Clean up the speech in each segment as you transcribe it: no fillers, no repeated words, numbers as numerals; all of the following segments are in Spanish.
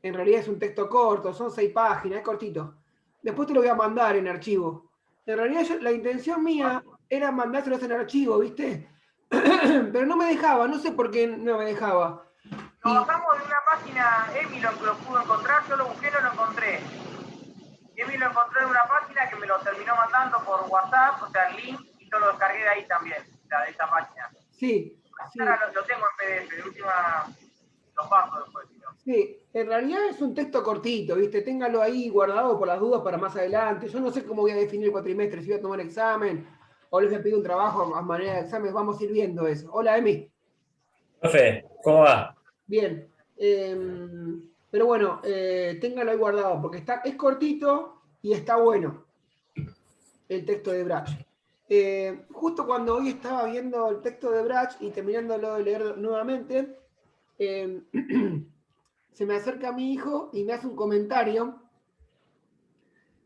En realidad es un texto corto, son 6 páginas, es cortito. Después te lo voy a mandar en archivo. En realidad la intención mía era mandárselos en archivo, ¿viste? Pero no me dejaba, no sé por qué no me dejaba. Lo bajamos de una página, Emi lo pudo encontrar, yo lo busqué, no lo encontré. Emi lo encontró en una página que me lo terminó mandando por WhatsApp, o sea, el link, y yo lo descargué de ahí también, de esa página. Sí, sí. Ahora lo tengo en PDF, de última lo paso después. Sí, en realidad es un texto cortito, ¿viste? Téngalo ahí guardado por las dudas para más adelante. Yo no sé cómo voy a definir el cuatrimestre, si voy a tomar examen o les voy a pedir un trabajo a manera de examen, vamos a ir viendo eso. Hola, Emi. Profe, ¿cómo va? Bien. Pero bueno, téngalo ahí guardado porque es cortito y está bueno el texto de Brach. Justo cuando hoy estaba viendo el texto de Brach y terminándolo de leer nuevamente, se me acerca mi hijo y me hace un comentario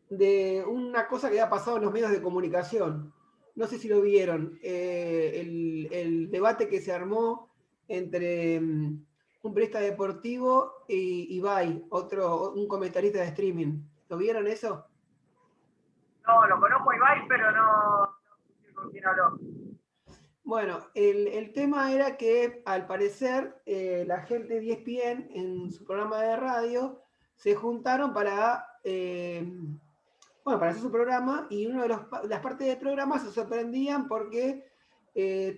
de una cosa que había pasado en los medios de comunicación. No sé si lo vieron, el debate que se armó entre un periodista deportivo y Ibai, un comentarista de streaming. ¿Lo vieron eso? No, lo conozco a Ibai, pero no sé con quién habló. Bueno, el tema era que al parecer la gente de ESPN en su programa de radio se juntaron para hacer su programa y una de las partes del programa se sorprendían porque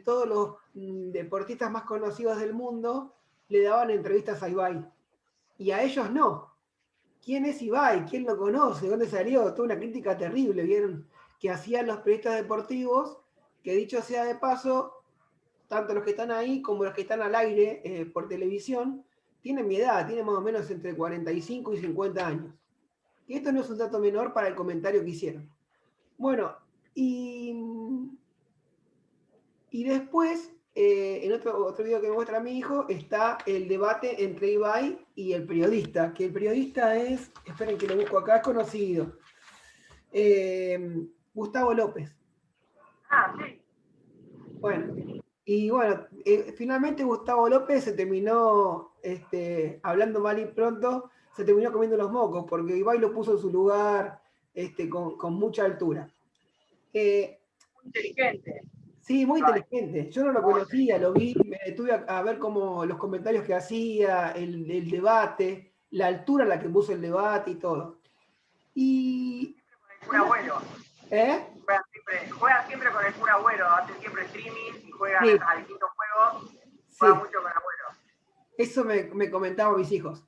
todos los deportistas más conocidos del mundo le daban entrevistas a Ibai y a ellos no. ¿Quién es Ibai? ¿Quién lo conoce? ¿Dónde salió? Toda una crítica terrible, ¿vieron? Que hacían los periodistas deportivos, que dicho sea de paso, tanto los que están ahí como los que están al aire por televisión, tienen mi edad, tienen más o menos entre 45 y 50 años. Y esto no es un dato menor para el comentario que hicieron. Bueno, y después, en otro video que me muestra mi hijo, está el debate entre Ibai y el periodista, que el periodista es, esperen que lo busco acá, es conocido, Gustavo López. Ah, sí. Bueno, y bueno, finalmente Gustavo López se terminó hablando mal y pronto, se terminó comiendo los mocos, porque Ibai lo puso en su lugar con mucha altura. Muy inteligente. Sí, muy inteligente. Yo no lo conocía, lo vi, me detuve a ver como los comentarios que hacía, el debate, la altura a la que puso el debate y todo. Y. Un abuelo. ¿Eh? Juega siempre con el Kun Agüero, hace siempre streaming y juegan Sí. a distintos juegos. Sí. Juega mucho con Agüero. Eso me comentaban mis hijos.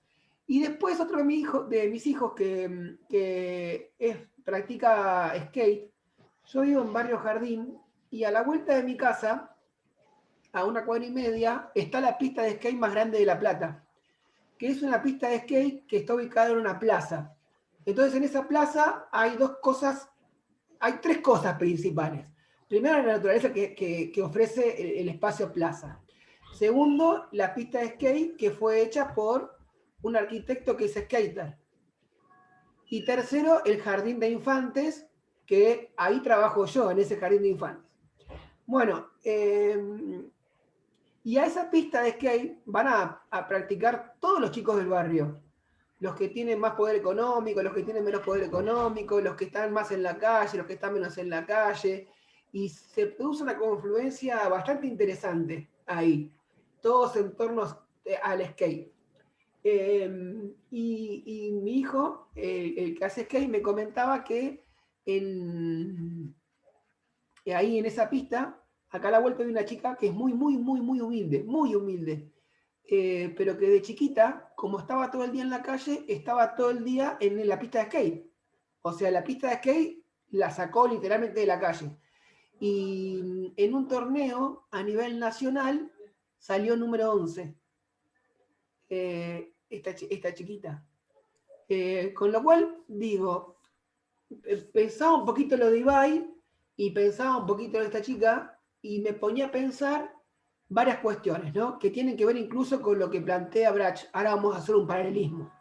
Y después otro de mis hijos que practica skate, yo vivo en Barrio Jardín y a la vuelta de mi casa, a 1,5 cuadras, está la pista de skate más grande de La Plata, que es una pista de skate que está ubicada en una plaza. Entonces en esa plaza hay tres cosas principales. Primero, la naturaleza que ofrece el espacio plaza. Segundo, la pista de skate que fue hecha por un arquitecto que es skater. Y tercero, el jardín de infantes, que ahí trabajo yo, en ese jardín de infantes. Bueno, y a esa pista de skate van a practicar todos los chicos del barrio. Los que tienen más poder económico, los que tienen menos poder económico, los que están más en la calle, los que están menos en la calle. Y se produce una confluencia bastante interesante ahí. Todos en torno al skate. Y mi hijo, el que hace skate, me comentaba que ahí en esa pista, acá a la vuelta hay una chica que es muy, muy, muy, muy humilde. Pero que de chiquita, como estaba todo el día en la calle, estaba todo el día en la pista de skate. O sea, la pista de skate la sacó literalmente de la calle. Y en un torneo a nivel nacional salió número 11. Esta chiquita. Con lo cual, digo, pensaba un poquito lo de Ibai y pensaba un poquito de esta chica y me ponía a pensar varias cuestiones, ¿no? Que tienen que ver incluso con lo que plantea Brach. Ahora vamos a hacer un paralelismo.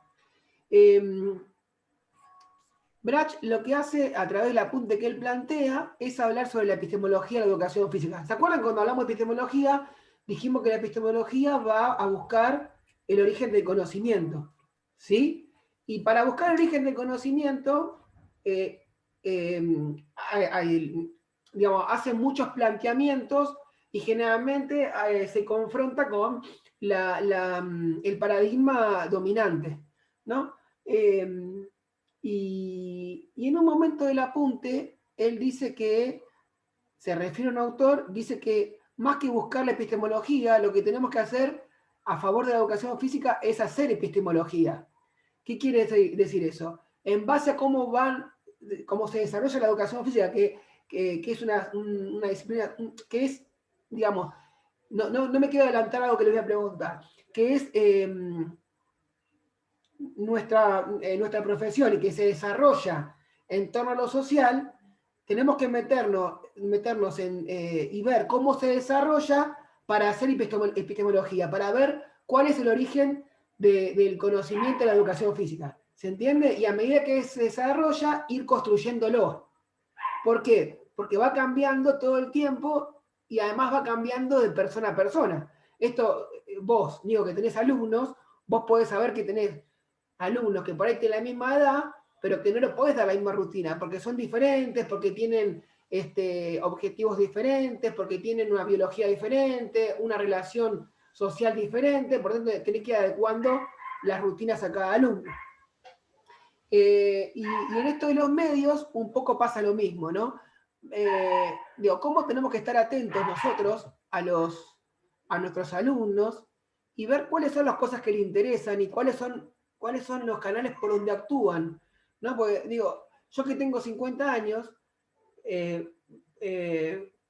Brach lo que hace a través del apunte que él plantea es hablar sobre la epistemología de la educación física. ¿Se acuerdan cuando hablamos de epistemología? Dijimos que la epistemología va a buscar el origen del conocimiento. ¿sí? Y para buscar el origen del conocimiento, digamos, hace muchos planteamientos y generalmente se confronta con el paradigma dominante, ¿no? Y en un momento del apunte, él dice que, se refiere a un autor, dice que más que buscar la epistemología, lo que tenemos que hacer a favor de la educación física es hacer epistemología. ¿Qué quiere decir eso? En base a cómo se desarrolla la educación física, que es una disciplina, que es, digamos, no me quiero adelantar algo que les voy a preguntar, que es nuestra profesión y que se desarrolla en torno a lo social, tenemos que meternos y ver cómo se desarrolla para hacer epistemología, para ver cuál es el origen del conocimiento de la educación física. ¿Se entiende? Y a medida que se desarrolla, ir construyéndolo. ¿Por qué? Porque va cambiando todo el tiempo y además va cambiando de persona a persona. Esto, vos, digo que tenés alumnos, vos podés saber que tenés alumnos que por ahí tienen la misma edad, pero que no les podés dar la misma rutina, porque son diferentes, porque tienen objetivos diferentes, porque tienen una biología diferente, una relación social diferente, por lo tanto tenés que ir adecuando las rutinas a cada alumno. Y en esto de los medios un poco pasa lo mismo, ¿no? ¿Cómo tenemos que estar atentos nosotros a nuestros alumnos y ver cuáles son las cosas que les interesan y cuáles son los canales por donde actúan? ¿No? Porque, yo que tengo 50 años, eh,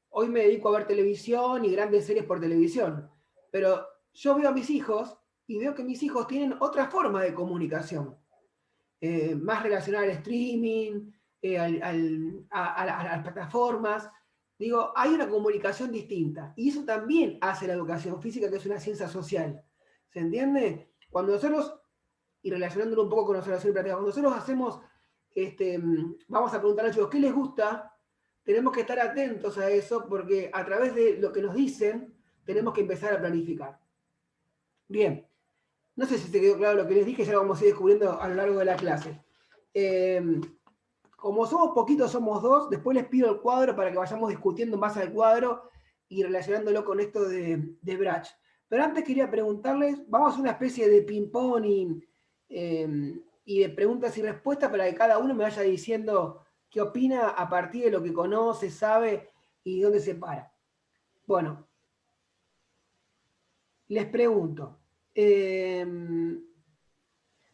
hoy me dedico a ver televisión y grandes series por televisión, pero yo veo a mis hijos y veo que mis hijos tienen otra forma de comunicación. Más relacionada al streaming, a las plataformas. Hay una comunicación distinta. Y eso también hace la educación física, que es una ciencia social. ¿Se entiende? Cuando nosotros, y relacionándolo un poco con la observación y práctica, cuando nosotros hacemos, vamos a preguntar a los chicos, ¿qué les gusta? Tenemos que estar atentos a eso, porque a través de lo que nos dicen, tenemos que empezar a planificar. Bien. No sé si te quedó claro lo que les dije, ya lo vamos a ir descubriendo a lo largo de la clase. Como somos poquitos, somos dos, después les pido el cuadro para que vayamos discutiendo en base al cuadro y relacionándolo con esto de Brach. Pero antes quería preguntarles, vamos a hacer una especie de ping-pong y de preguntas y respuestas para que cada uno me vaya diciendo qué opina a partir de lo que conoce, sabe y dónde se para. Bueno, les pregunto.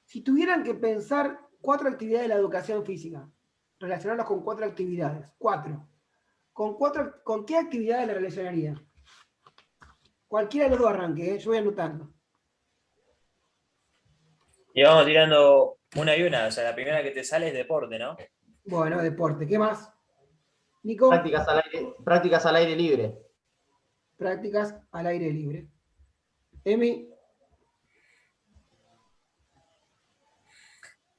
Si tuvieran que pensar 4 actividades de la educación física, relacionarlas con 4 actividades, 4. ¿Con qué actividades la relacionarían? Cualquiera de los dos arranque, yo voy anotando. Y vamos tirando una y una. O sea, la primera que te sale es deporte, ¿no? Bueno, deporte. ¿Qué más? Nico. Prácticas al aire libre. Prácticas al aire libre. Emi.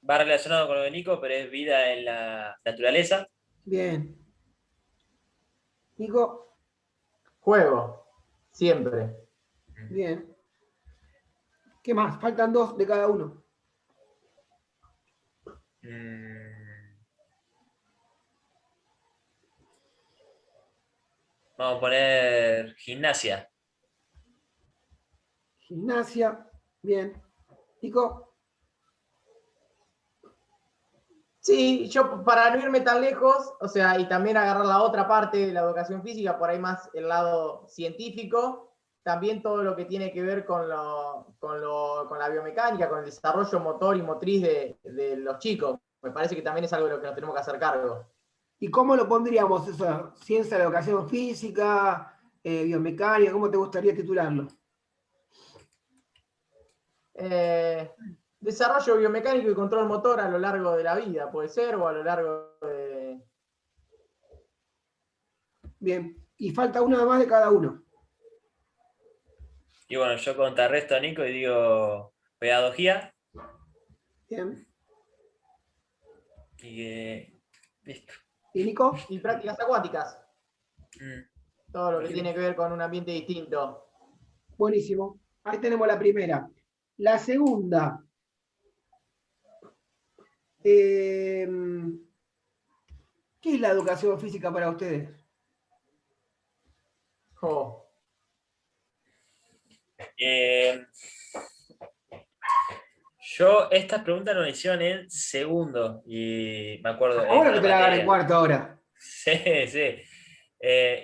Va relacionado con lo de Nico, pero es vida en la naturaleza. Bien. Nico. Juego. Siempre. Bien. ¿Qué más? Faltan 2 de cada uno. Vamos a poner gimnasia. Gimnasia. Bien. Nico. Sí, yo para no irme tan lejos, o sea, y también agarrar la otra parte de la educación física, por ahí más el lado científico, también todo lo que tiene que ver con la biomecánica, con el desarrollo motor y motriz de los chicos. Me parece que también es algo de lo que nos tenemos que hacer cargo. ¿Y cómo lo pondríamos eso? ¿Ciencia de la educación física? ¿Biomecánica? ¿Cómo te gustaría titularlo? Desarrollo biomecánico y control motor a lo largo de la vida, puede ser, o a lo largo de... Bien, y falta una más de cada uno. Y bueno, yo contrarresto a Nico y digo pedagogía. Bien. Y listo. ¿Y Nico? Y prácticas acuáticas. Todo lo que tiene que ver con un ambiente distinto. Buenísimo. Ahí tenemos la primera. La segunda. ¿Qué es la educación física para ustedes? Oh, Yo esta pregunta nos la hicieron en segundo y me acuerdo, en Ahora que una te la hagan en materia. cuarto ahora. Sí, sí.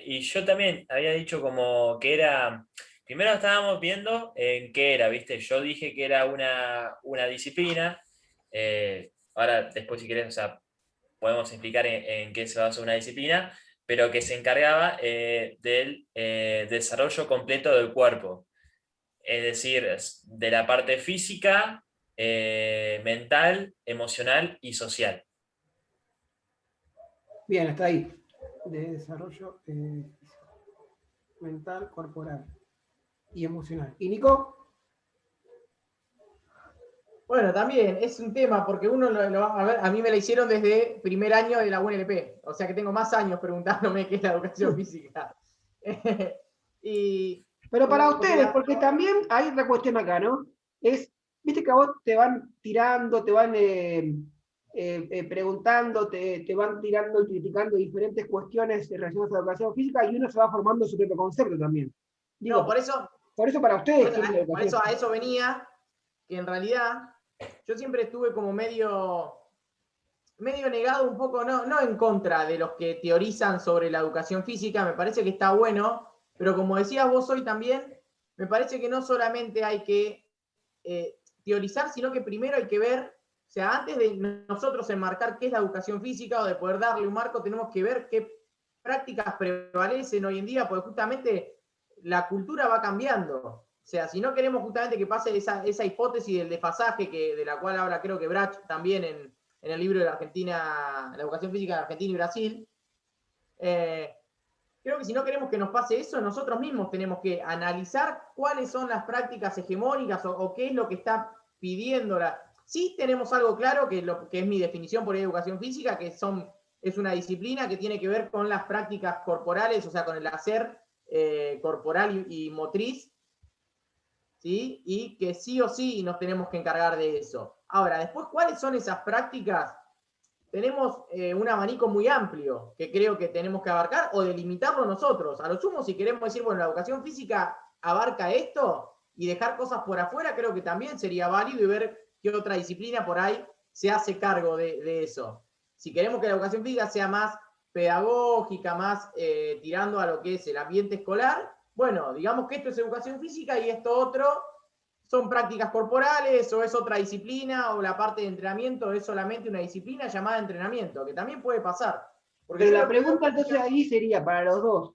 Y yo también había dicho como que era, primero estábamos viendo en qué era, ¿viste? Yo dije que era una disciplina, ahora después si querés, o sea, podemos explicar en qué se basa una disciplina, pero que se encargaba del desarrollo completo del cuerpo, es decir, de la parte física, mental, emocional y social. Bien, está ahí. De desarrollo mental, corporal y emocional. ¿Y Nico? bueno, también es un tema porque uno a ver, a mí me la hicieron desde primer año de la UNLP, o sea que tengo más años preguntándome qué es la educación física. y Pero para porque ustedes, porque también hay otra cuestión acá, ¿no? Viste que a vos te van tirando, te van preguntando, te van tirando y criticando diferentes cuestiones relacionadas a la educación física y uno se va formando su propio concepto también. Digo, no, por eso para ustedes, ¿qué es la educación a física? eso venía, que en realidad yo siempre estuve como medio negado un poco, no en contra de los que teorizan sobre la educación física, me parece que está bueno, pero como decías vos hoy también, me parece que no solamente hay que teorizar, sino que primero hay que ver, o sea, antes de nosotros enmarcar qué es la educación física o de poder darle un marco, tenemos que ver qué prácticas prevalecen hoy en día, porque justamente la cultura va cambiando. O sea, si no queremos justamente que pase esa hipótesis del desfasaje, de la cual habla creo que Brach también en el libro de la Argentina, la educación física de Argentina y Brasil, creo que si no queremos que nos pase eso, nosotros mismos tenemos que analizar cuáles son las prácticas hegemónicas o qué es lo que está pidiendo la... Sí tenemos algo claro, que es mi definición por educación física, que es una disciplina que tiene que ver con las prácticas corporales, o sea, con el hacer corporal y motriz, ¿sí? Y que sí o sí nos tenemos que encargar de eso. Ahora, después, ¿cuáles son esas prácticas? Tenemos un abanico muy amplio que creo que tenemos que abarcar o delimitarlo nosotros. A lo sumo, si queremos decir, bueno, la educación física abarca esto y dejar cosas por afuera, creo que también sería válido y ver qué otra disciplina por ahí se hace cargo de eso. Si queremos que la educación física sea más pedagógica, más tirando a lo que es el ambiente escolar, bueno, digamos que esto es educación física y esto otro son prácticas corporales o es otra disciplina o la parte de entrenamiento es solamente una disciplina llamada entrenamiento, que también puede pasar. Porque Pero yo la lo que veo pregunta entonces ahí sería para los dos,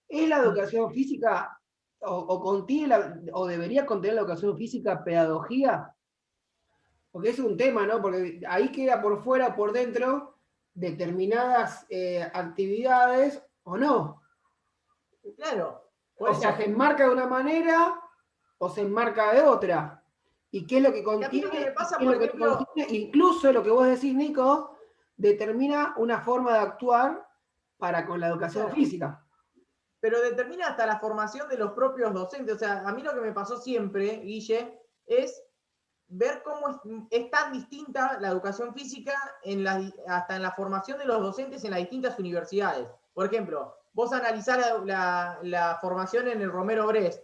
¿es la educación física o debería contener la educación física pedagogía? Porque es un tema, ¿no? Porque ahí queda por fuera o por dentro determinadas actividades o no. claro, por O sea, eso, se enmarca de una manera o se enmarca de otra. ¿Y qué es lo que que a mí lo que me contiene? pasa, ¿Qué es por lo que no ejemplo, contiene? Incluso lo que vos decís, Nico, determina una forma de actuar para con la educación claro, física. pero determina hasta la formación de los propios docentes. O sea, a mí lo que me pasó siempre, Guille, es ver cómo es tan distinta la educación física hasta en la formación de los docentes en las distintas universidades. Por ejemplo, vos analizás la formación en el Romero Brest,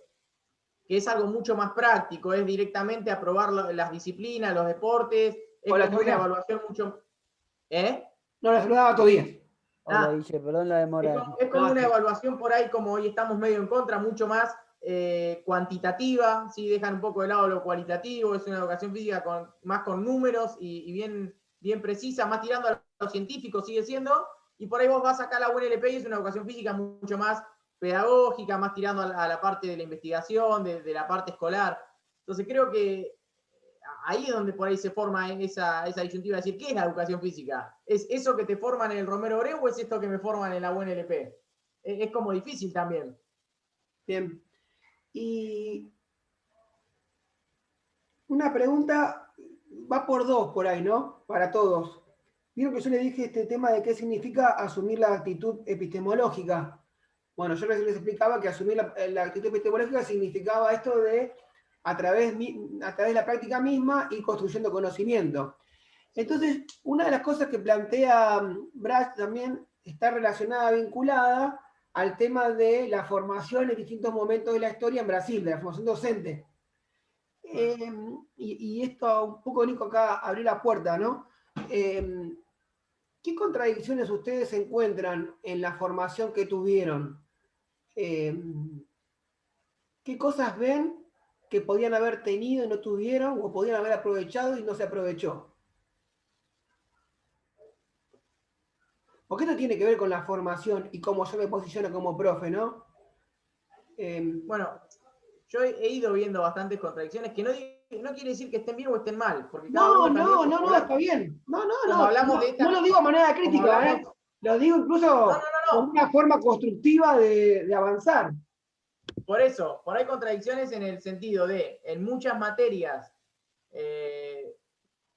que es algo mucho más práctico, es directamente aprobar las disciplinas, los deportes, es Hola, como una Julia. evaluación mucho... ¿Eh? No, la saludaba todos días. Hola, Ah, Guille, perdón la demora. es como No, una evaluación por ahí, como hoy estamos medio en contra, mucho más cuantitativa, ¿sí? Dejan un poco de lado lo cualitativo, es una educación física más con números y bien precisa, más tirando a lo científico sigue siendo, y por ahí vos vas acá a la UNLP y es una educación física mucho más pedagógica, más tirando a la parte de la investigación, de la parte escolar. Entonces creo que ahí es donde por ahí se forma esa disyuntiva de decir, ¿qué es la educación física? ¿Es eso que te forman en el Romero Breu o es esto que me forman en la UNLP? Es como difícil también. bien. Y una pregunta va por dos por ahí, ¿no? Para todos. Vieron que yo le dije este tema de qué significa asumir la actitud epistemológica. Bueno, yo les explicaba que asumir la actitud epistemológica significaba esto de a través de la práctica misma ir construyendo conocimiento. Entonces, una de las cosas que plantea Brach también está relacionada, vinculada al tema de la formación en distintos momentos de la historia en Brasil, de la formación docente. Y esto un poco, Nico, acá abrió la puerta, ¿no? ¿Qué contradicciones ustedes encuentran en la formación que tuvieron? ¿Qué cosas ven que podían haber tenido y no tuvieron, o podían haber aprovechado y no se aprovechó? Porque esto tiene que ver con la formación y cómo yo me posiciono como profe, ¿no? Bueno, yo he ido viendo bastantes contradicciones que no quiere decir que estén bien o estén mal, porque cada No, uno también, no, no, no, está bien. No, no, como no. hablamos No, de esta, no lo digo de manera como crítica, ¿eh? hablamos, Lo digo no, incluso como no. una forma constructiva de avanzar. Por eso, por ahí contradicciones en el sentido de, en muchas materias,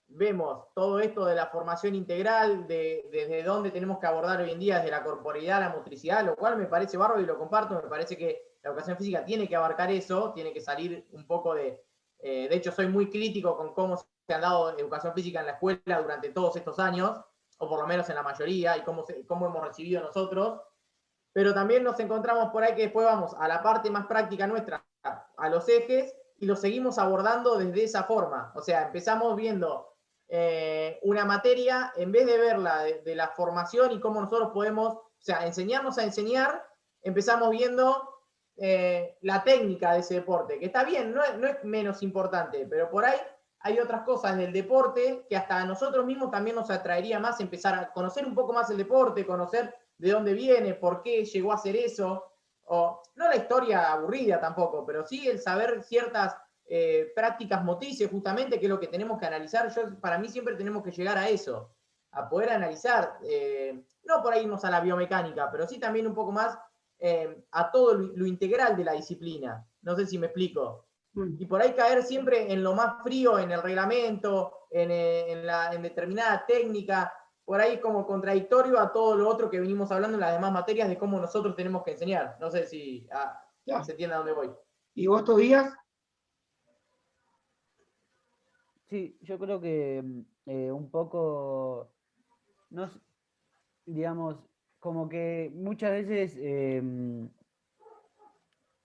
vemos todo esto de la formación integral, desde dónde tenemos que abordar hoy en día, desde la corporeidad a la motricidad, lo cual me parece bárbaro y lo comparto, me parece que la educación física tiene que abarcar eso, tiene que salir un poco de hecho soy muy crítico con cómo se han dado educación física en la escuela durante todos estos años, o por lo menos en la mayoría, y cómo hemos recibido nosotros, pero también nos encontramos por ahí que después vamos a la parte más práctica nuestra, a los ejes, y los seguimos abordando desde esa forma. O sea, empezamos viendo una materia, en vez de verla de la formación y cómo nosotros podemos, o sea, enseñarnos a enseñar, empezamos viendo la técnica de ese deporte, que está bien, no es menos importante, pero por ahí hay otras cosas del deporte que hasta a nosotros mismos también nos atraería más empezar a conocer un poco más el deporte, conocer de dónde viene, por qué llegó a hacer eso, o no la historia aburrida tampoco, pero sí el saber ciertas prácticas motrices justamente, que es lo que tenemos que analizar. Para mí siempre tenemos que llegar a eso, a poder analizar, no por ahí irnos a la biomecánica, pero sí también un poco más a todo lo integral de la disciplina. No sé si me explico. Y por ahí caer siempre en lo más frío, en el reglamento, en determinada técnica, por ahí como contradictorio a todo lo otro que venimos hablando en las demás materias de cómo nosotros tenemos que enseñar. No sé si se entiende a dónde voy. ¿Y vos, Tobías? Sí, yo creo que un poco, no, digamos, como que muchas veces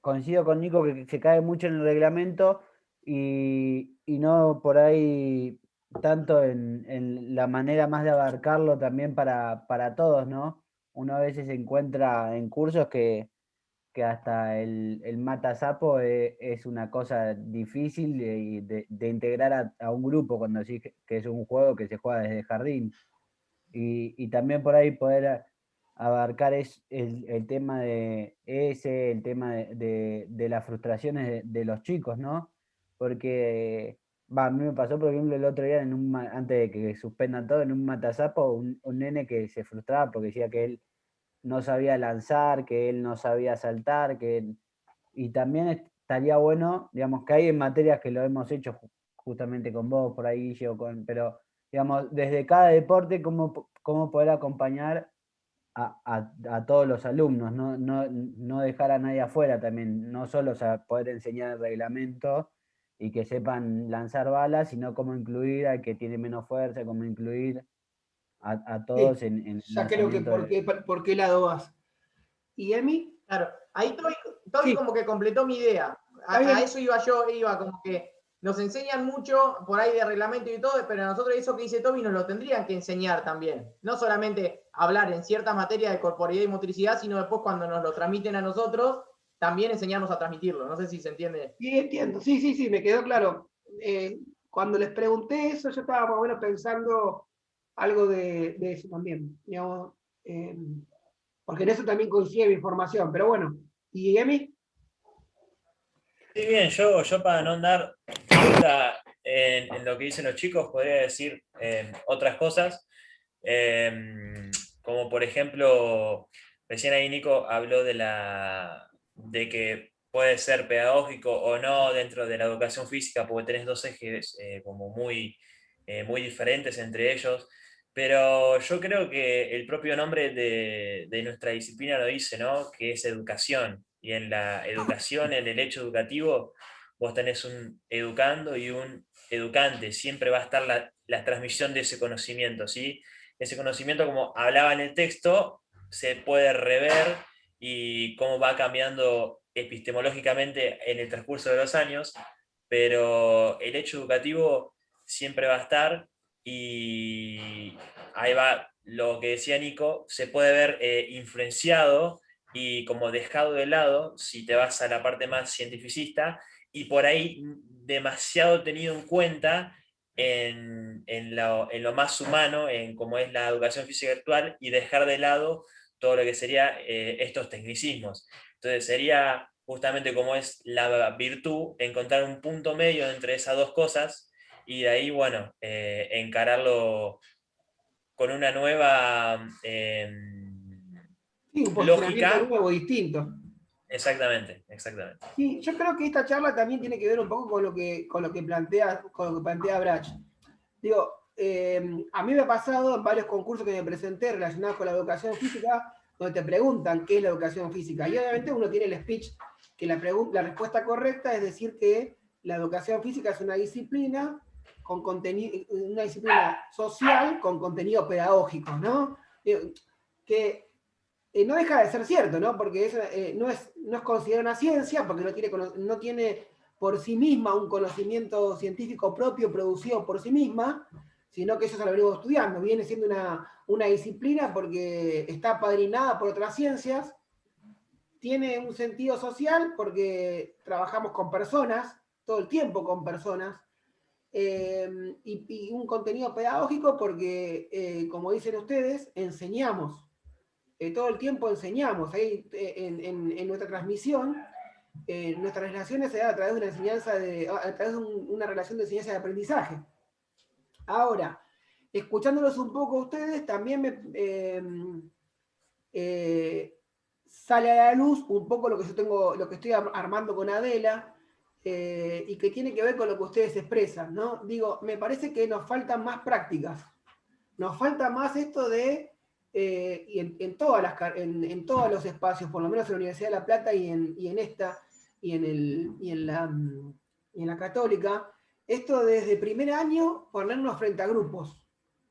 coincido con Nico que se cae mucho en el reglamento y no por ahí tanto en la manera más de abarcarlo también para todos, ¿no? Uno a veces se encuentra en cursos que hasta el matasapo es una cosa difícil de integrar a un grupo cuando sí que es un juego que se juega desde jardín. Y también por ahí poder abarcar el tema de ese, el tema de las frustraciones de los chicos, ¿no? Porque a mí me pasó, por ejemplo, el otro día, antes de que suspendan todo, en un matasapo, un nene que se frustraba porque decía que él no sabía lanzar, que él no sabía saltar, y también estaría bueno, digamos, que hay en materias que lo hemos hecho justamente con vos, por ahí, yo pero digamos, desde cada deporte, cómo poder acompañar a todos los alumnos, no dejar a nadie afuera también, no solo poder enseñar el reglamento y que sepan lanzar balas, sino cómo incluir al que tiene menos fuerza, cómo incluir a todos Sí, en el ya creo que lanzamiento por qué lado vas. ¿Y Emi? Claro, ahí Toby Sí, como que completó mi idea. está A bien. eso iba como que nos enseñan mucho por ahí de reglamento y todo, pero nosotros eso que dice Toby nos lo tendrían que enseñar también. No solamente hablar en cierta materia de corporeidad y motricidad, sino después cuando nos lo transmiten a nosotros, también enseñarnos a transmitirlo. No sé si se entiende. Sí, entiendo. Sí, sí, sí, me quedó claro. Cuando les pregunté eso, yo estaba más o menos pensando algo de eso también. Digamos, porque en eso también coincide mi información. Pero bueno, ¿y Emi? Sí, bien, yo para no andar vuelta en lo que dicen los chicos, podría decir otras cosas, como por ejemplo, recién ahí Nico habló de que puede ser pedagógico o no dentro de la educación física, porque tenés dos ejes como muy diferentes entre ellos, pero yo creo que el propio nombre de nuestra disciplina lo dice, ¿no? Que es educación. Y en la educación, en el hecho educativo, vos tenés un educando y un educante, siempre va a estar la transmisión de ese conocimiento, ¿sí? Ese conocimiento, como hablaba en el texto, se puede rever y cómo va cambiando epistemológicamente en el transcurso de los años, pero el hecho educativo siempre va a estar y ahí va lo que decía Nico, se puede ver influenciado y como dejado de lado si te vas a la parte más cientificista y por ahí demasiado tenido en cuenta en lo más humano, en cómo es la educación física actual y dejar de lado todo lo que sería estos tecnicismos. Entonces sería justamente como es la virtud, encontrar un punto medio entre esas dos cosas y de ahí, bueno, encararlo con una nueva Sí, un posicionamiento lógica. nuevo, distinto. Exactamente, exactamente. Sí, yo creo que esta charla también tiene que ver un poco con lo que plantea Brach. Digo, a mí me ha pasado en varios concursos que me presenté relacionados con la educación física, donde te preguntan qué es la educación física. Y obviamente uno tiene el speech que la respuesta correcta es decir que la educación física es una disciplina con contenido, una disciplina social con contenido pedagógico, ¿no? Que no deja de ser cierto, ¿no? Porque no es considerada una ciencia, porque no tiene por sí misma un conocimiento científico propio producido por sí misma, sino que eso se lo venimos estudiando. Viene siendo una disciplina porque está apadrinada por otras ciencias, tiene un sentido social porque trabajamos con personas, todo el tiempo con personas, y un contenido pedagógico porque, como dicen ustedes, enseñamos. Todo el tiempo enseñamos. Ahí, en nuestra transmisión, nuestras relaciones se dan a través de una enseñanza, a través de una relación de enseñanza y aprendizaje. Ahora, escuchándolos un poco a ustedes, también sale a la luz un poco lo que estoy armando con Adela, y que tiene que ver con lo que ustedes expresan, ¿no? Digo, me parece que nos faltan más prácticas. Nos falta más esto de, y en todos los espacios, por lo menos en la Universidad de La Plata y en esta, y en la Católica, esto desde primer año ponernos frente a grupos,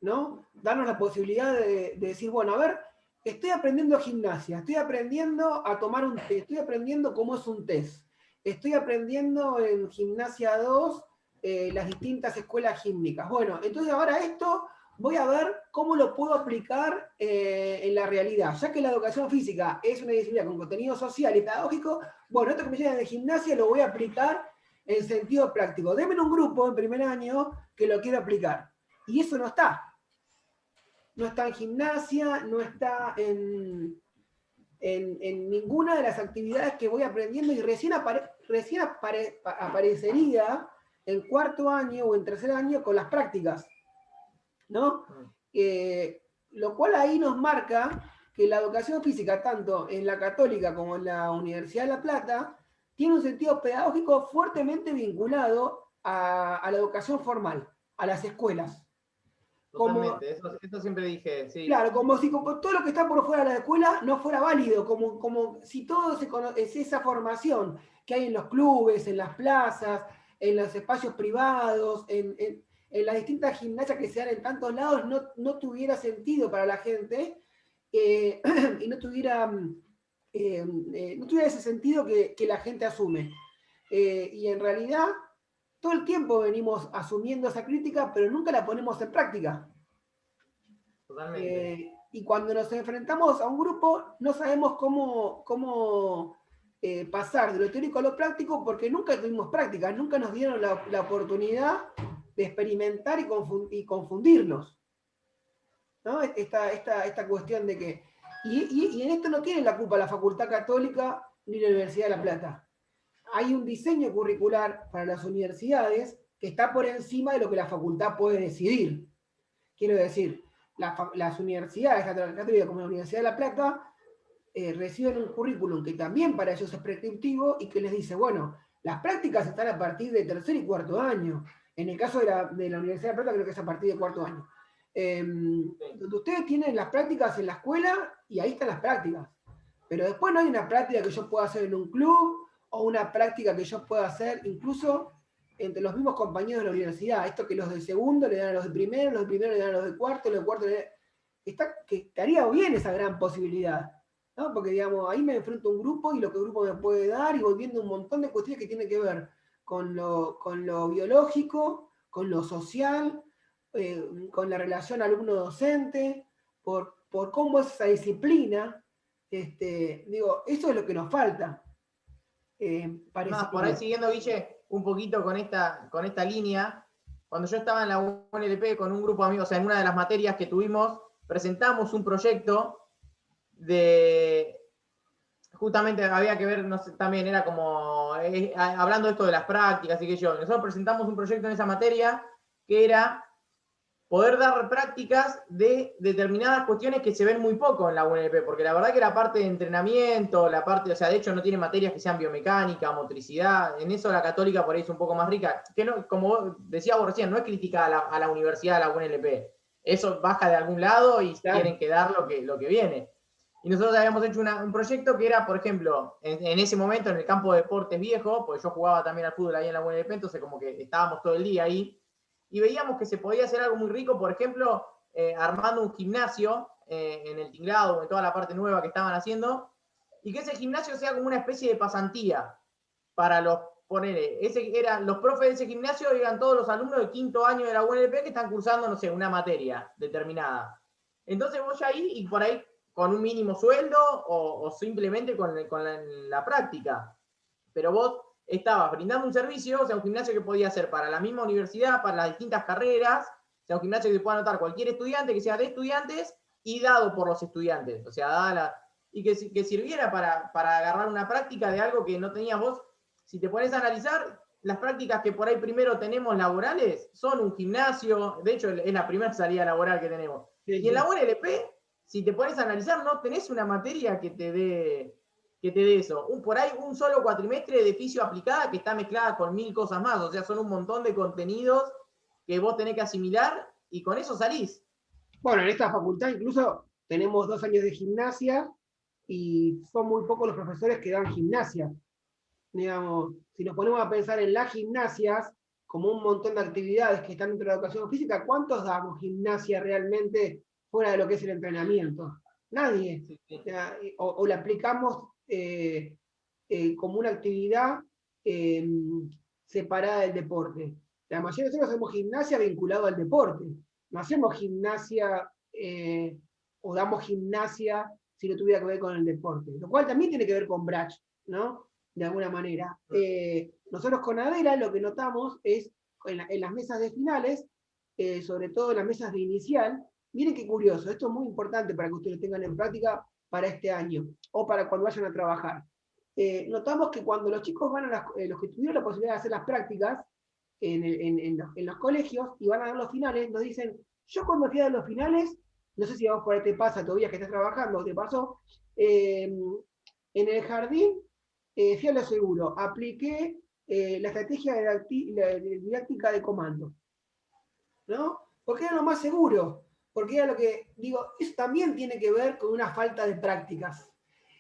¿no? Darnos la posibilidad de decir, bueno, a ver, estoy aprendiendo gimnasia, estoy aprendiendo a tomar un test, estoy aprendiendo cómo es un test, estoy aprendiendo en gimnasia 2 las distintas escuelas gímnicas. Bueno, entonces ahora esto voy a ver cómo lo puedo aplicar en la realidad. Ya que la educación física es una disciplina con contenido social y pedagógico, bueno, esto que me llena de gimnasia lo voy a aplicar en sentido práctico. Denme un grupo en primer año que lo quiero aplicar. Y eso no está. No está en gimnasia, no está en ninguna de las actividades que voy aprendiendo y recién aparecería en cuarto año o en tercer año con las prácticas, ¿no? Lo cual ahí nos marca que la educación física, tanto en la Católica como en la Universidad de La Plata, tiene un sentido pedagógico fuertemente vinculado a la educación formal, a las escuelas. Totalmente, eso siempre dije, sí. Claro, como si todo lo que está por fuera de la escuela no fuera válido, como si todo es esa formación que hay en los clubes, en las plazas, en los espacios privados, en las distintas gimnasias que se dan en tantos lados, no tuviera sentido para la gente, y no tuviera ese sentido que la gente asume. Y en realidad, todo el tiempo venimos asumiendo esa crítica, pero nunca la ponemos en práctica. Totalmente. Y cuando nos enfrentamos a un grupo, no sabemos cómo pasar de lo teórico a lo práctico porque nunca tuvimos prácticas, nunca nos dieron la oportunidad de experimentar y confundirnos, ¿no? Esta cuestión de que... Y en esto no tiene la culpa la Facultad Católica ni la Universidad de La Plata. Hay un diseño curricular para las universidades que está por encima de lo que la facultad puede decidir. Quiero decir, las universidades, tanto la Católica como la Universidad de La Plata, reciben un currículum que también para ellos es prescriptivo y que les dice, bueno, las prácticas están a partir de tercer y cuarto año. En el caso de la Universidad de La Plata creo que es a partir de cuarto año. Donde ustedes tienen las prácticas en la escuela y ahí están las prácticas. Pero después no hay una práctica que yo pueda hacer en un club o una práctica que yo pueda hacer incluso entre los mismos compañeros de la universidad. Esto que los de segundo le dan a los de primero, los de primero le dan a los de cuarto, los de cuarto le dan... que estaría bien esa gran posibilidad, ¿no? Porque, digamos, ahí me enfrento a un grupo y lo que el grupo me puede dar y voy viendo un montón de cuestiones que tienen que ver con lo biológico, con lo social, con la relación alumno-docente, por cómo es esa disciplina. Digo, eso es lo que nos falta. Más, por ahí siguiendo, Guille, un poquito con esta línea, cuando yo estaba en la UNLP con un grupo de amigos, o sea, en una de las materias que tuvimos, presentamos un proyecto de, justamente había que ver, no sé, también era como, hablando de esto de las prácticas y que nosotros presentamos un proyecto en esa materia que era poder dar prácticas de determinadas cuestiones que se ven muy poco en la UNLP, porque la verdad que la parte de entrenamiento, la parte, o sea, de hecho no tiene materias que sean biomecánica, motricidad, en eso la católica por ahí es un poco más rica, que no, como decía vos recién, no es crítica a la universidad, a la UNLP, eso baja de algún lado y claro, tienen que dar lo que viene. Y nosotros habíamos hecho un proyecto que era, por ejemplo, en ese momento en el campo de deportes viejo, porque yo jugaba también al fútbol ahí en la UNLP, entonces como que estábamos todo el día ahí, y veíamos que se podía hacer algo muy rico, por ejemplo, armando un gimnasio en el tinglado, en toda la parte nueva que estaban haciendo, y que ese gimnasio sea como una especie de pasantía para los, los profes de ese gimnasio eran todos los alumnos de quinto año de la UNLP que están cursando, no sé, una materia determinada. Entonces vos ahí, y por ahí con un mínimo sueldo, o simplemente con la práctica. Pero vos estabas brindando un servicio, o sea, un gimnasio que podía ser para la misma universidad, para las distintas carreras, o sea, un gimnasio que se pueda anotar cualquier estudiante, que sea de estudiantes y dado por los estudiantes, o sea, y que sirviera para agarrar una práctica de algo que no tenías vos. Si te pones a analizar, las prácticas que por ahí primero tenemos laborales son un gimnasio, de hecho es la primera salida laboral que tenemos. Sí, y en la UNLP, si te pones a analizar, no tenés una materia que te dé eso. Por ahí un solo cuatrimestre de fisio aplicada que está mezclada con 1000 cosas más. O sea, son un montón de contenidos que vos tenés que asimilar y con eso salís. Bueno, en esta facultad incluso tenemos 2 años de gimnasia y son muy pocos los profesores que dan gimnasia. Digamos, si nos ponemos a pensar en las gimnasias como un montón de actividades que están dentro de la educación física, ¿cuántos damos gimnasia realmente fuera de lo que es el entrenamiento? Nadie. Sí, sí. O la aplicamos como una actividad separada del deporte. La mayoría de nosotros hacemos gimnasia vinculado al deporte. No hacemos gimnasia o damos gimnasia si no tuviera que ver con el deporte. Lo cual también tiene que ver con Brach, ¿no? De alguna manera. Nosotros con Adela lo que notamos es en las mesas de finales, sobre todo en las mesas de inicial, miren qué curioso, esto es muy importante para que ustedes tengan en práctica para este año o para cuando vayan a trabajar. Notamos que cuando los chicos van a los que tuvieron la posibilidad de hacer las prácticas en los colegios y van a dar los finales, nos dicen, yo cuando fui a dar los finales, no sé si a vos por ahí te pasa todavía que estás trabajando o te pasó, en el jardín fui a lo seguro, apliqué la estrategia didáctica de comando, ¿no? Porque era lo más seguro, porque era lo que, digo, eso también tiene que ver con una falta de prácticas.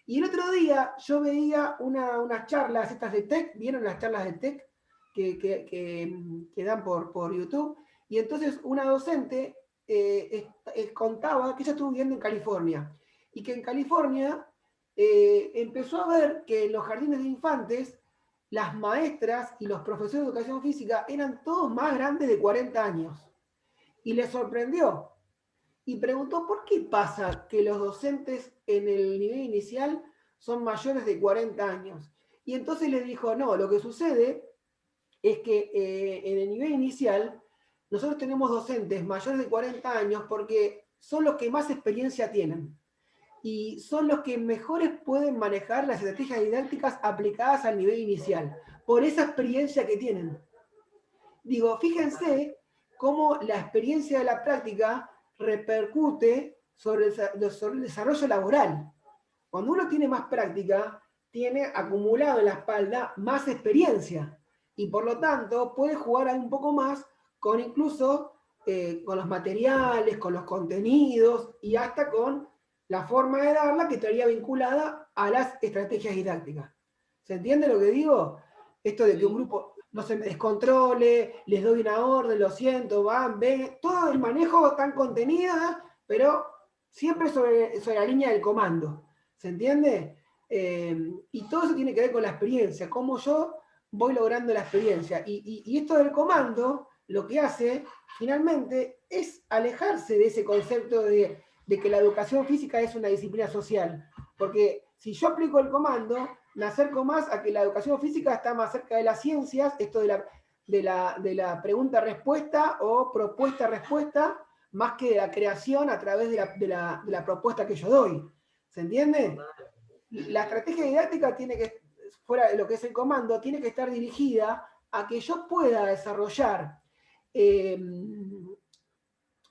Y el otro día yo veía unas charlas estas de TEC, ¿vieron las charlas de TEC que dan por YouTube? Y entonces una docente contaba que ella estuvo viviendo en California, y que en California empezó a ver que en los jardines de infantes las maestras y los profesores de educación física eran todos más grandes de 40 años. Y le sorprendió. Y preguntó por qué pasa que los docentes en el nivel inicial son mayores de 40 años. Y entonces le dijo, no, lo que sucede es que en el nivel inicial nosotros tenemos docentes mayores de 40 años porque son los que más experiencia tienen. Y son los que mejores pueden manejar las estrategias didácticas aplicadas al nivel inicial, por esa experiencia que tienen. Digo, fíjense cómo la experiencia de la práctica repercute sobre el desarrollo laboral. Cuando uno tiene más práctica, tiene acumulado en la espalda más experiencia, y por lo tanto puede jugar un poco más con incluso con los materiales, con los contenidos y hasta con la forma de darla que estaría vinculada a las estrategias didácticas. ¿Se entiende lo que digo? Esto de que un grupo... no se me descontrole, les doy una orden, lo siento, van, ven, todo el manejo tan contenido, pero siempre sobre la línea del comando, ¿se entiende? Y todo eso tiene que ver con la experiencia, cómo yo voy logrando la experiencia. Y esto del comando, lo que hace, finalmente, es alejarse de ese concepto de que la educación física es una disciplina social. Porque si yo aplico el comando, me acerco más a que la educación física está más cerca de las ciencias, esto de la pregunta-respuesta o propuesta-respuesta, más que de la creación a través de la propuesta que yo doy. ¿Se entiende? La estrategia didáctica tiene que, fuera de lo que es el comando, tiene que estar dirigida a que yo pueda desarrollar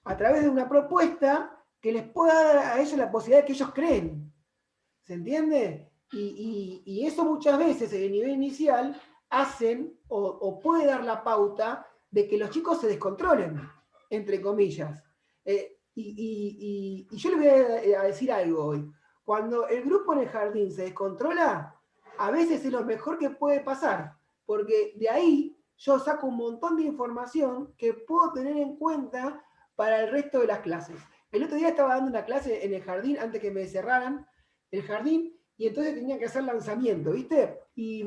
a través de una propuesta que les pueda dar a ellos la posibilidad de que ellos creen. ¿Se entiende? Y eso muchas veces en el nivel inicial hacen o puede dar la pauta de que los chicos se descontrolen, entre comillas. Y yo les voy a decir algo hoy. Cuando el grupo en el jardín se descontrola, a veces es lo mejor que puede pasar, porque de ahí yo saco un montón de información que puedo tener en cuenta para el resto de las clases. El otro día estaba dando una clase en el jardín antes que me cerraran el jardín, y entonces tenía que hacer lanzamiento, ¿viste? Y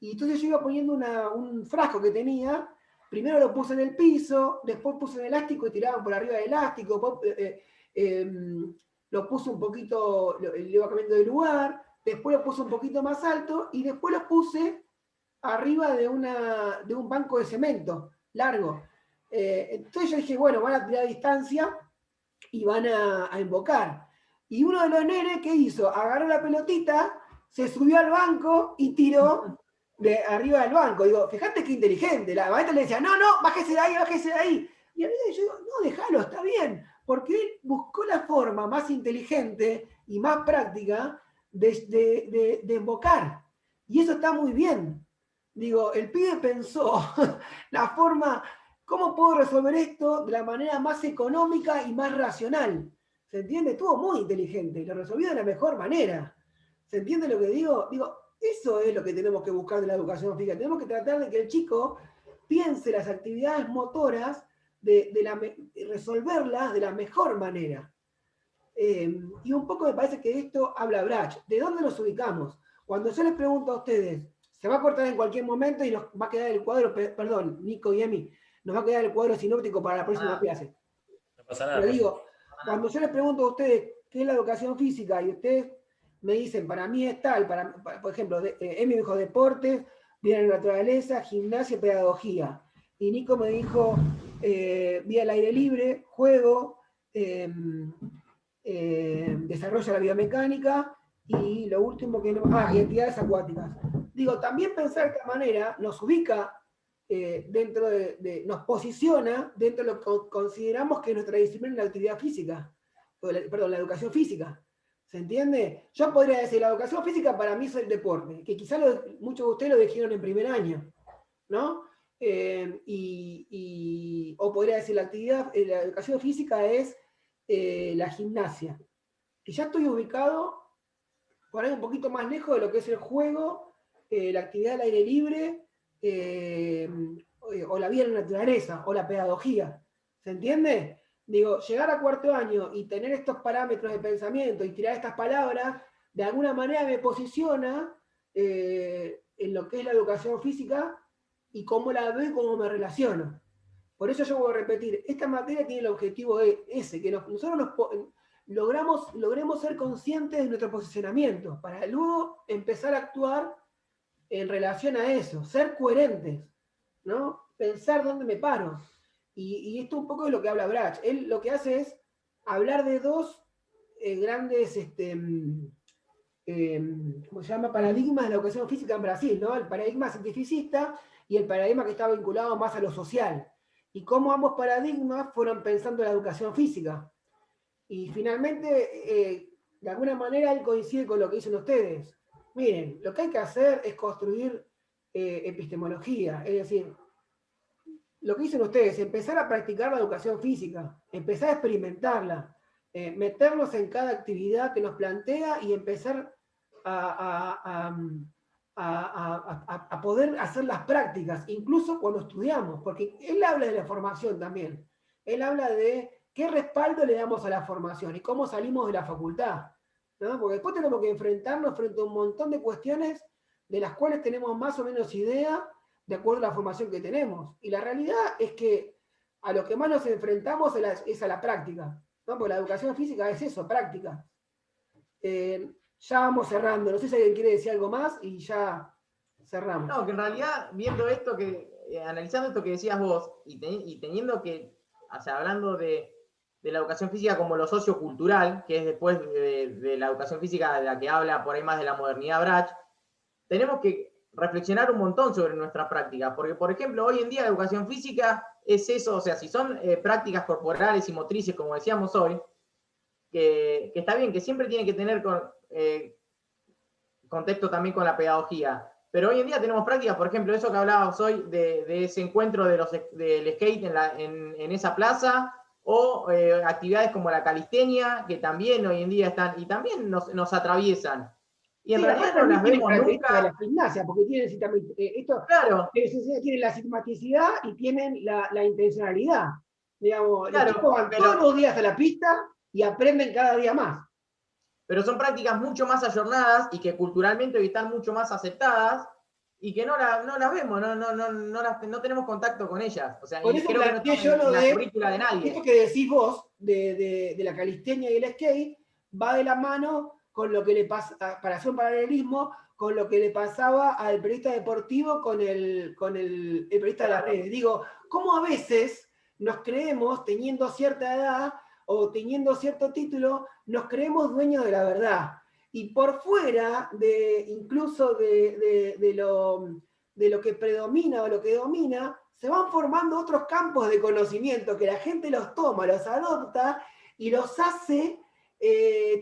entonces yo iba poniendo un frasco que tenía, primero lo puse en el piso, después puse un elástico y tiraba por arriba del elástico, lo puse un poquito, lo iba cambiando de lugar, después lo puse un poquito más alto, y después lo puse arriba de un banco de cemento largo. Entonces yo dije, bueno, van a tirar a distancia y van a invocar. Y uno de los nenes, ¿qué hizo? Agarró la pelotita, se subió al banco y tiró de arriba del banco. Digo, fíjate qué inteligente. La maestra le decía, no, bájese de ahí, bájese de ahí. Y a mí yo digo, no, déjalo, está bien. Porque él buscó la forma más inteligente y más práctica de invocar. Y eso está muy bien. Digo, el pibe pensó la forma, ¿cómo puedo resolver esto de la manera más económica y más racional? ¿Se entiende? Estuvo muy inteligente y lo resolvió de la mejor manera. ¿Se entiende lo que digo? Digo, eso es lo que tenemos que buscar de la educación física. Tenemos que tratar de que el chico piense las actividades motoras, resolverlas de la mejor manera. Y un poco me parece que esto habla Brach. ¿De dónde nos ubicamos? Cuando yo les pregunto a ustedes, se va a cortar en cualquier momento y nos va a quedar el cuadro, perdón, Nico y Emi, nos va a quedar el cuadro sinóptico para la próxima clase. No pasa nada. Pero digo, cuando yo les pregunto a ustedes qué es la educación física y ustedes me dicen, para mí es tal, por ejemplo, Emi me dijo deportes, vida en la naturaleza, gimnasia, pedagogía. Y Nico me dijo vida al aire libre, juego, desarrollo de la biomecánica y lo último que no, y actividades acuáticas. Digo, también pensar de esta manera nos ubica dentro nos posiciona dentro de lo que consideramos que es nuestra disciplina en la actividad física, perdón, la educación física. ¿Se entiende? Yo podría decir, la educación física para mí es el deporte, que quizás muchos de ustedes lo dijeron en primer año, ¿no? O podría decir, la educación física es la gimnasia. Y ya estoy ubicado por ahí un poquito más lejos de lo que es el juego, la actividad al aire libre, o la vida en la naturaleza, o la pedagogía. ¿Se entiende? Digo, llegar a cuarto año y tener estos parámetros de pensamiento y tirar estas palabras, de alguna manera me posiciona en lo que es la educación física y cómo la veo y cómo me relaciono. Por eso yo voy a repetir, esta materia tiene el objetivo ese, que nosotros logremos ser conscientes de nuestro posicionamiento, para luego empezar a actuar en relación a eso, ser coherentes, ¿no? Pensar dónde me paro. Y esto un poco es lo que habla Brach. Él lo que hace es hablar de dos grandes, ¿cómo se llama? Paradigmas de la educación física en Brasil, ¿no? El paradigma cientificista y el paradigma que está vinculado más a lo social. Y cómo ambos paradigmas fueron pensando en la educación física. Y finalmente, de alguna manera, él coincide con lo que dicen ustedes. Miren, lo que hay que hacer es construir epistemología, es decir, lo que dicen ustedes, empezar a practicar la educación física, empezar a experimentarla, meternos en cada actividad que nos plantea y empezar a a poder hacer las prácticas, incluso cuando estudiamos, porque él habla de la formación también. Él habla de qué respaldo le damos a la formación y cómo salimos de la facultad, ¿no? Porque después tenemos que enfrentarnos frente a un montón de cuestiones de las cuales tenemos más o menos idea de acuerdo a la formación que tenemos. Y la realidad es que a lo que más nos enfrentamos es a la práctica, ¿no? Porque la educación física es eso, práctica. Ya vamos cerrando. No sé si alguien quiere decir algo más y ya cerramos. No, que en realidad, viendo esto, analizando esto que decías vos, y teniendo que, o sea, hablando de la educación física como lo sociocultural, que es después de la educación física de la que habla por ahí más de la modernidad Brach, tenemos que reflexionar un montón sobre nuestra práctica, porque por ejemplo, hoy en día la educación física es eso, o sea, si son prácticas corporales y motrices, como decíamos hoy, que está bien, que siempre tiene que tener contexto también con la pedagogía, pero hoy en día tenemos prácticas, por ejemplo, eso que hablábamos hoy de ese encuentro del skate en esa plaza, o actividades como la calistenia, que también hoy en día están, y también nos atraviesan. Y en realidad no las vemos nunca. De la gimnasia, porque tienen claro, tienen la sistematicidad y tienen la intencionalidad. Digamos, claro, los chicos van todos los días a la pista y aprenden cada día más. Pero son prácticas mucho más ayornadas y que culturalmente hoy están mucho más aceptadas y que no las vemos, no tenemos contacto con ellas. O sea, Por y eso creo que no están en la currícula de nadie. Esto que decís vos de la calistenia y el skate va de la mano con lo que le pasa, para hacer un paralelismo, con lo que le pasaba al periodista deportivo con el periodista de las redes. Digo, ¿cómo a veces nos creemos, teniendo cierta edad o teniendo cierto título, nos creemos dueños de la verdad? Y por fuera incluso de lo que predomina o lo que domina, se van formando otros campos de conocimiento que la gente los toma, los adopta y los hace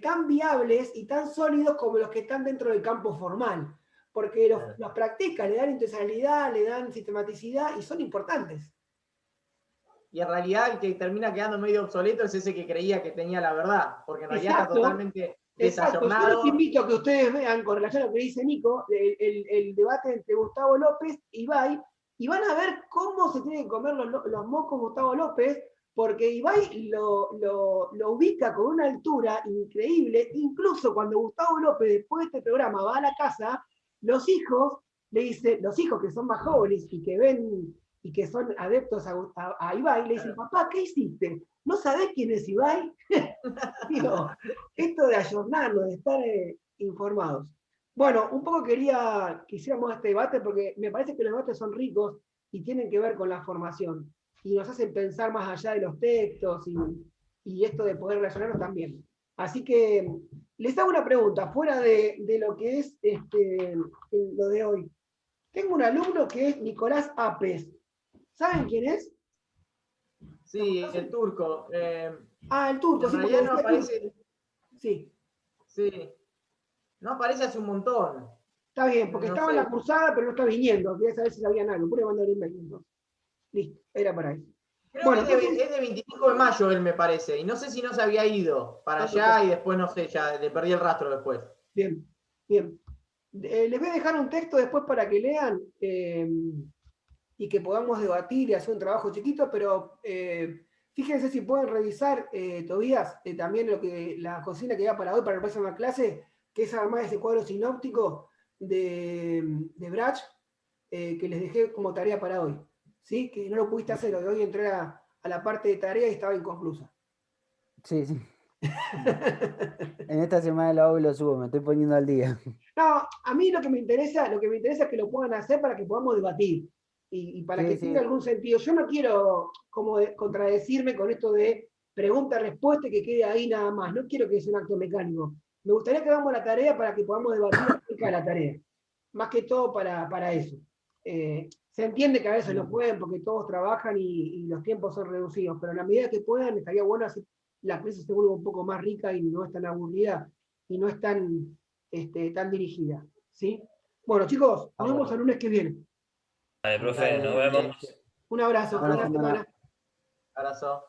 tan viables y tan sólidos como los que están dentro del campo formal. Porque los practican, le dan intencionalidad, le dan sistematicidad y son importantes. Y en realidad el que termina quedando medio obsoleto es ese que creía que tenía la verdad, porque en realidad está totalmente desayornado. Yo los invito a que ustedes vean, con relación a lo que dice Nico, el debate entre Gustavo López y Ibai, y van a ver cómo se tienen que comer los mocos Gustavo López, porque Ibai lo ubica con una altura increíble. Incluso cuando Gustavo López, después de este programa, va a la casa, los hijos le dicen, los hijos que son más jóvenes y que ven y que son adeptos a Ibai, le dicen, papá, ¿qué hiciste? ¿No sabés quién es Ibai? Digo, esto de ayornarnos, de estar informados. Bueno, un poco que hiciéramos este debate porque me parece que los debates son ricos y tienen que ver con la formación y nos hacen pensar más allá de los textos y esto de poder relacionarnos también. Así que les hago una pregunta, fuera de lo que es lo de hoy. Tengo un alumno que es Nicolás Apes. ¿Saben quién es? Sí, el turco. El turco. En realidad no aparece. Sí. Sí. No aparece hace un montón. Está bien, porque estaba en la cursada, pero no está viniendo. Quería saber si sabían algo. Pude mandar un email entonces. Listo, era para eso. Creo que es de 25 de mayo él, me parece. Y no sé si no se había ido para allá y después, no sé, ya le perdí el rastro después. Bien, bien. Les voy a dejar un texto después para que lean y que podamos debatir y hacer un trabajo chiquito, pero fíjense si pueden revisar, Tobías, también la consigna que da para hoy, para la próxima clase, que es armar ese cuadro sinóptico de Brach, que les dejé como tarea para hoy. ¿Sí? Que no lo pudiste hacer, hoy entré a la parte de tarea y estaba inconclusa. Sí. En esta semana lo hago y lo subo, me estoy poniendo al día. No, a mí lo que me interesa es que lo puedan hacer para que podamos debatir y para que tenga algún sentido. Yo no quiero como contradecirme con esto de pregunta-respuesta y que quede ahí nada más. No quiero que sea un acto mecánico. Me gustaría que hagamos la tarea para que podamos debatir acerca de la tarea. Más que todo para eso. Se entiende que a veces no pueden porque todos trabajan y los tiempos son reducidos, pero en la medida que puedan estaría bueno hacer la clase se vuelve un poco más rica y no es tan aburrida y no es tan dirigida. ¿Sí? Bueno, chicos, nos vemos el lunes que viene. Vale, profe, nos vemos. Un abrazo. Buena semana. Abrazo.